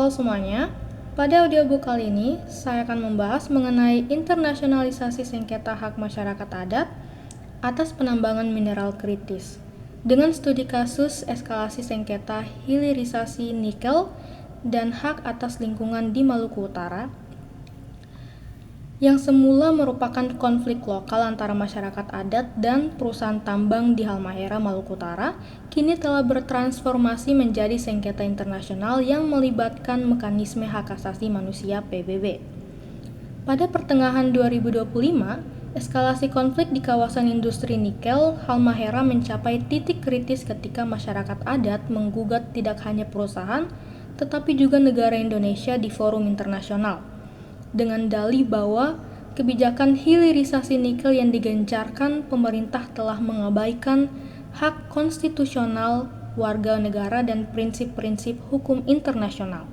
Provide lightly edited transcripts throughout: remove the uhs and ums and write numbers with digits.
Halo semuanya, pada audiobook kali ini saya akan membahas mengenai internasionalisasi sengketa hak masyarakat adat atas penambangan mineral kritis dengan studi kasus eskalasi sengketa hilirisasi nikel dan hak atas lingkungan di Maluku Utara yang semula merupakan konflik lokal antara masyarakat adat dan perusahaan tambang di Halmahera, Maluku Utara, kini telah bertransformasi menjadi sengketa internasional yang melibatkan mekanisme hak asasi manusia PBB. Pada pertengahan 2025, eskalasi konflik di kawasan industri nikel Halmahera mencapai titik kritis ketika masyarakat adat menggugat tidak hanya perusahaan, tetapi juga negara Indonesia di forum internasional dengan dalih bahwa kebijakan hilirisasi nikel yang digencarkan pemerintah telah mengabaikan hak konstitusional warga negara dan prinsip-prinsip hukum internasional.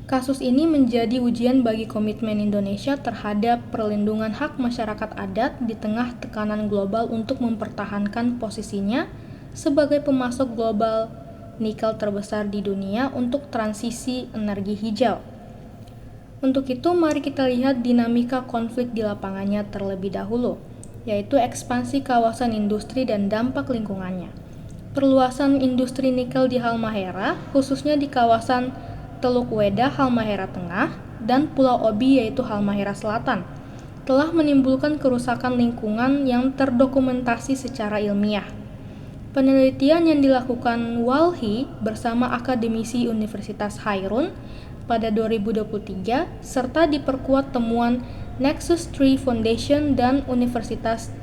Kasus ini menjadi ujian bagi komitmen Indonesia terhadap perlindungan hak masyarakat adat di tengah tekanan global untuk mempertahankan posisinya sebagai pemasok global nikel terbesar di dunia untuk transisi energi hijau. Untuk itu, mari kita lihat dinamika konflik di lapangannya terlebih dahulu, yaitu ekspansi kawasan industri dan dampak lingkungannya. Perluasan industri nikel di Halmahera, khususnya di kawasan Teluk Weda, Halmahera Tengah, dan Pulau Obi yaitu Halmahera Selatan, telah menimbulkan kerusakan lingkungan yang terdokumentasi secara ilmiah. Penelitian yang dilakukan Walhi bersama akademisi Universitas Hairun pada 2023 serta diperkuat temuan Nexus 3 Foundation dan Universitas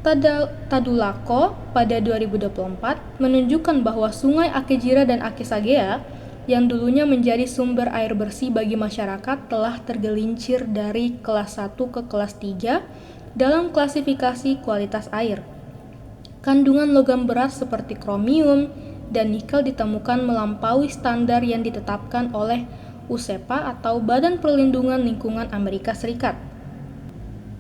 Tadulako pada 2024 menunjukkan bahwa sungai Akejira dan Akesagea yang dulunya menjadi sumber air bersih bagi masyarakat telah tergelincir dari kelas 1 ke kelas 3 dalam klasifikasi kualitas air. Kandungan logam berat seperti kromium dan nikel ditemukan melampaui standar yang ditetapkan oleh USEPA atau Badan Perlindungan Lingkungan Amerika Serikat.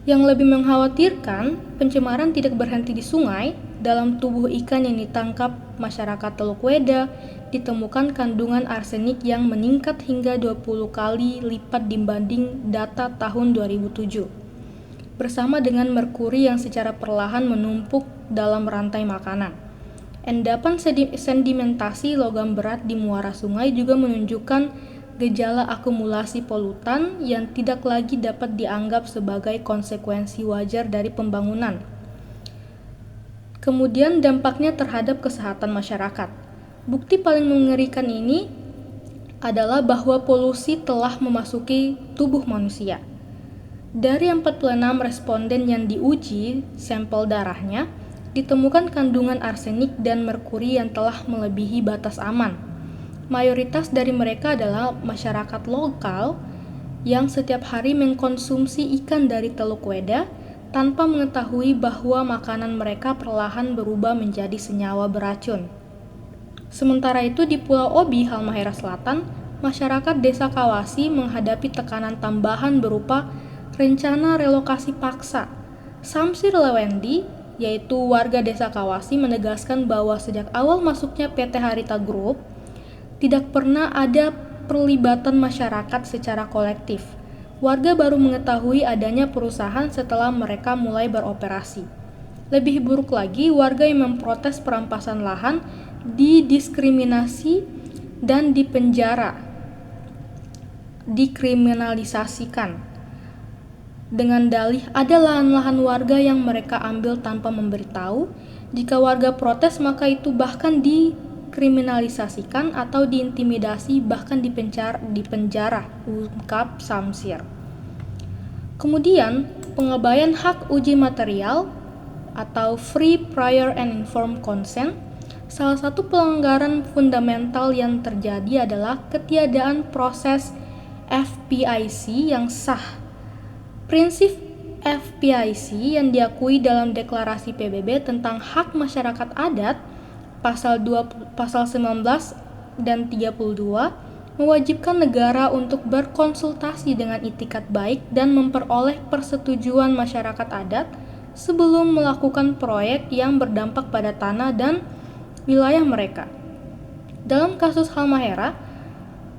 Yang lebih mengkhawatirkan, pencemaran tidak berhenti di sungai. Dalam tubuh ikan yang ditangkap masyarakat Teluk Weda, ditemukan kandungan arsenik yang meningkat hingga 20 kali lipat dibanding data tahun 2007. Bersama dengan merkuri yang secara perlahan menumpuk dalam rantai makanan. Endapan sedimentasi logam berat di muara sungai juga menunjukkan gejala akumulasi polutan yang tidak lagi dapat dianggap sebagai konsekuensi wajar dari pembangunan. Kemudian dampaknya terhadap kesehatan masyarakat. Bukti paling mengerikan ini adalah bahwa polusi telah memasuki tubuh manusia. Dari 46 responden yang diuji sampel darahnya, ditemukan kandungan arsenik dan merkuri yang telah melebihi batas aman. Mayoritas dari mereka adalah masyarakat lokal yang setiap hari mengkonsumsi ikan dari Teluk Weda tanpa mengetahui bahwa makanan mereka perlahan berubah menjadi senyawa beracun. Sementara itu di Pulau Obi, Halmahera Selatan, masyarakat Desa Kawasi menghadapi tekanan tambahan berupa rencana relokasi paksa. Samsir Lewendi, yaitu warga Desa Kawasi, menegaskan bahwa sejak awal masuknya PT Harita Group, tidak pernah ada perlibatan masyarakat secara kolektif. Warga baru mengetahui adanya perusahaan setelah mereka mulai beroperasi. Lebih buruk lagi, warga yang memprotes perampasan lahan didiskriminasi dan dipenjara, dikriminalisasikan. Dengan dalih ada lahan-lahan warga yang mereka ambil tanpa memberitahu. Jika warga protes, maka itu bahkan dikriminalisasikan atau diintimidasi, bahkan dipenjara, ungkap Samsir. Kemudian, pengabaian hak uji material atau Free Prior and Informed Consent. Salah satu pelanggaran fundamental yang terjadi adalah ketiadaan proses FPIC yang sah. Prinsip FPIC yang diakui dalam Deklarasi PBB tentang Hak Masyarakat Adat pasal 19 dan 32 mewajibkan negara untuk berkonsultasi dengan itikat baik dan memperoleh persetujuan masyarakat adat sebelum melakukan proyek yang berdampak pada tanah dan wilayah mereka. Dalam kasus Halmahera,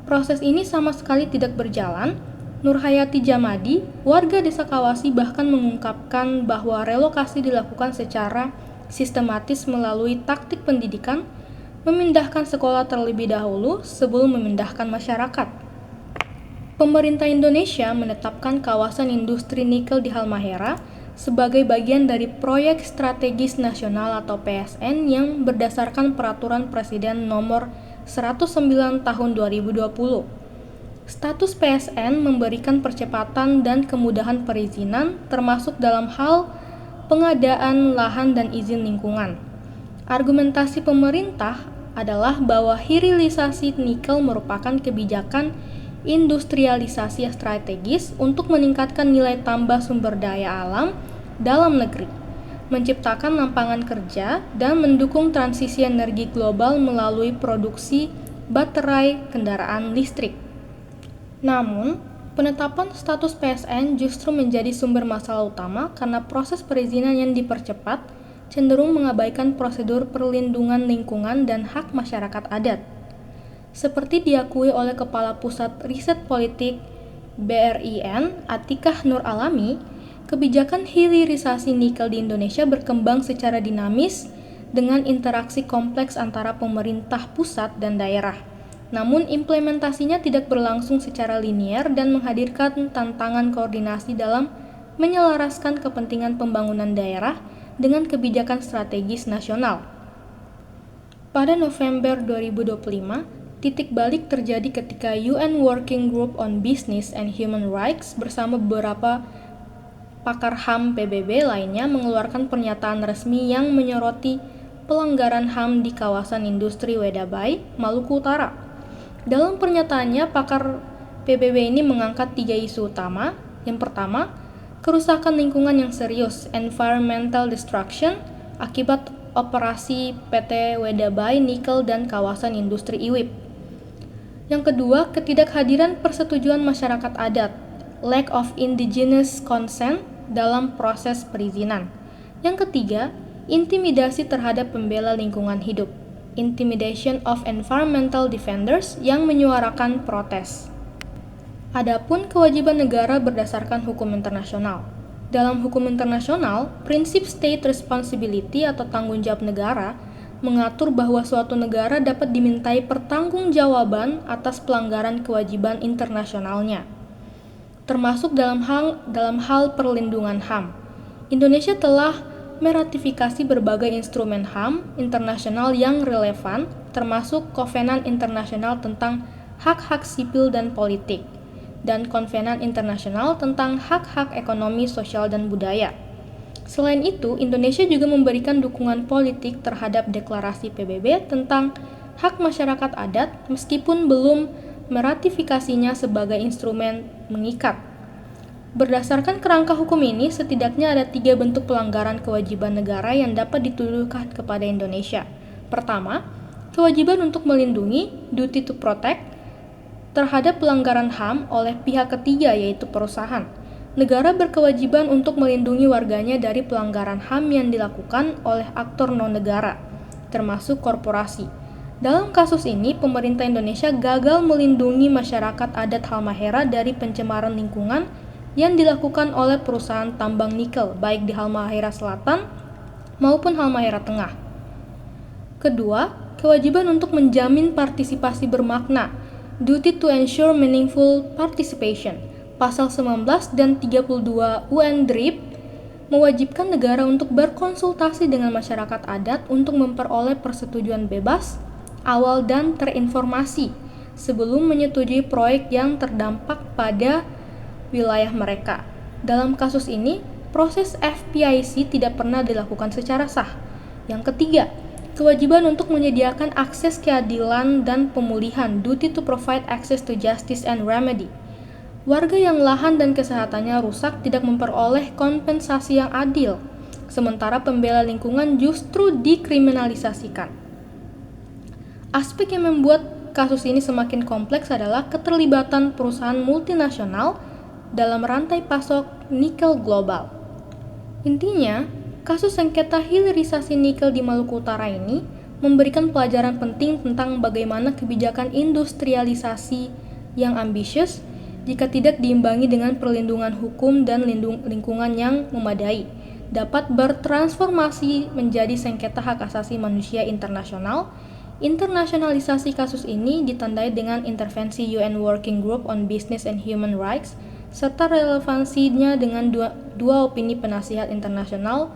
Proses ini sama sekali tidak berjalan. Nurhayati Jamadi, warga desa Kawasi bahkan mengungkapkan bahwa relokasi dilakukan secara sistematis melalui taktik pendidikan, memindahkan sekolah terlebih dahulu sebelum memindahkan masyarakat. Pemerintah Indonesia menetapkan kawasan industri nikel di Halmahera sebagai bagian dari Proyek Strategis Nasional atau PSN yang berdasarkan Peraturan Presiden Nomor 109 Tahun 2020. Status PSN memberikan percepatan dan kemudahan perizinan termasuk dalam hal pengadaan lahan dan izin lingkungan. Argumentasi pemerintah adalah bahwa hilirisasi nikel merupakan kebijakan industrialisasi strategis untuk meningkatkan nilai tambah sumber daya alam dalam negeri, menciptakan lapangan kerja, dan mendukung transisi energi global melalui produksi baterai kendaraan listrik. Namun, penetapan status PSN justru menjadi sumber masalah utama karena proses perizinan yang dipercepat cenderung mengabaikan prosedur perlindungan lingkungan dan hak masyarakat adat. Seperti diakui oleh Kepala Pusat Riset Politik BRIN, Atikah Nur Alami, kebijakan hilirisasi nikel di Indonesia berkembang secara dinamis dengan interaksi kompleks antara pemerintah pusat dan daerah. Namun implementasinya tidak berlangsung secara linear dan menghadirkan tantangan koordinasi dalam menyelaraskan kepentingan pembangunan daerah dengan kebijakan strategis nasional. Pada November 2025, titik balik terjadi ketika UN Working Group on Business and Human Rights bersama beberapa pakar HAM PBB lainnya mengeluarkan pernyataan resmi yang menyoroti pelanggaran HAM di kawasan industri Wedabai, Maluku Utara. Dalam pernyataannya, pakar PBB ini mengangkat 3 isu utama. Yang pertama, kerusakan lingkungan yang serius, environmental destruction, akibat operasi PT Wedabai Nikel dan kawasan industri IWIP. Yang kedua, ketidakhadiran persetujuan masyarakat adat, lack of indigenous consent dalam proses perizinan. Yang ketiga, intimidasi terhadap pembela lingkungan hidup, intimidation of environmental defenders yang menyuarakan protes. Adapun kewajiban negara berdasarkan hukum internasional. Dalam hukum internasional, prinsip state responsibility atau tanggung jawab negara mengatur bahwa suatu negara dapat dimintai pertanggungjawaban atas pelanggaran kewajiban internasionalnya, termasuk dalam hal perlindungan HAM. Indonesia telah meratifikasi berbagai instrumen HAM internasional yang relevan, termasuk Kovenan Internasional tentang Hak-Hak Sipil dan Politik, dan Kovenan Internasional tentang Hak-Hak Ekonomi, Sosial, dan Budaya. Selain itu, Indonesia juga memberikan dukungan politik terhadap deklarasi PBB tentang hak masyarakat adat meskipun belum meratifikasinya sebagai instrumen mengikat. Berdasarkan kerangka hukum ini, setidaknya ada 3 bentuk pelanggaran kewajiban negara yang dapat dituduhkan kepada Indonesia. Pertama, kewajiban untuk melindungi, duty to protect, terhadap pelanggaran HAM oleh pihak ketiga yaitu perusahaan. Negara berkewajiban untuk melindungi warganya dari pelanggaran HAM yang dilakukan oleh aktor non-negara, termasuk korporasi. Dalam kasus ini, pemerintah Indonesia gagal melindungi masyarakat adat Halmahera dari pencemaran lingkungan yang dilakukan oleh perusahaan tambang nikel, baik di Halmahera Selatan maupun Halmahera Tengah. Kedua, kewajiban untuk menjamin partisipasi bermakna, duty to ensure meaningful participation. Pasal 19 dan 32 UNDRIP mewajibkan negara untuk berkonsultasi dengan masyarakat adat untuk memperoleh persetujuan bebas, awal, dan terinformasi sebelum menyetujui proyek yang terdampak pada wilayah mereka. Dalam kasus ini, proses FPIC tidak pernah dilakukan secara sah. Yang ketiga, kewajiban untuk menyediakan akses keadilan dan pemulihan, duty to provide access to justice and remedy. Warga yang lahan dan kesehatannya rusak tidak memperoleh kompensasi yang adil, sementara pembela lingkungan justru dikriminalisasikan. Aspek yang membuat kasus ini semakin kompleks adalah keterlibatan perusahaan multinasional dalam rantai pasok nikel global. Intinya, kasus sengketa hilirisasi nikel di Maluku Utara ini memberikan pelajaran penting tentang bagaimana kebijakan industrialisasi yang ambisius jika tidak diimbangi dengan perlindungan hukum dan lingkungan yang memadai, dapat bertransformasi menjadi sengketa hak asasi manusia internasional. Internasionalisasi kasus ini ditandai dengan intervensi UN Working Group on Business and Human Rights, serta relevansinya dengan dua opini penasihat internasional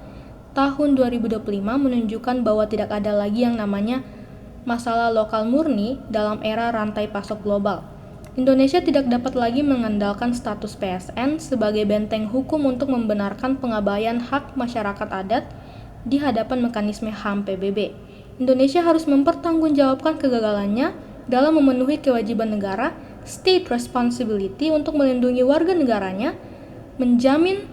tahun 2025 menunjukkan bahwa tidak ada lagi yang namanya masalah lokal murni dalam era rantai pasok global. Indonesia tidak dapat lagi mengandalkan status PSN sebagai benteng hukum untuk membenarkan pengabaian hak masyarakat adat di hadapan mekanisme HAM PBB. Indonesia harus mempertanggungjawabkan kegagalannya dalam memenuhi kewajiban negara, state responsibility untuk melindungi warga negaranya, menjamin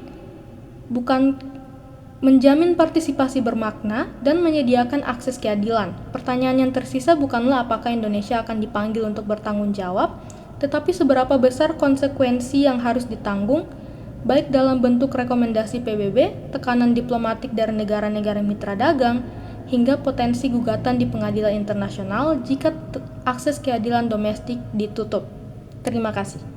partisipasi bermakna, dan menyediakan akses keadilan. Pertanyaan yang tersisa bukanlah apakah Indonesia akan dipanggil untuk bertanggung jawab, tetapi seberapa besar konsekuensi yang harus ditanggung, baik dalam bentuk rekomendasi PBB, tekanan diplomatik dari negara-negara mitra dagang, hingga potensi gugatan di pengadilan internasional jika akses keadilan domestik ditutup. Terima kasih.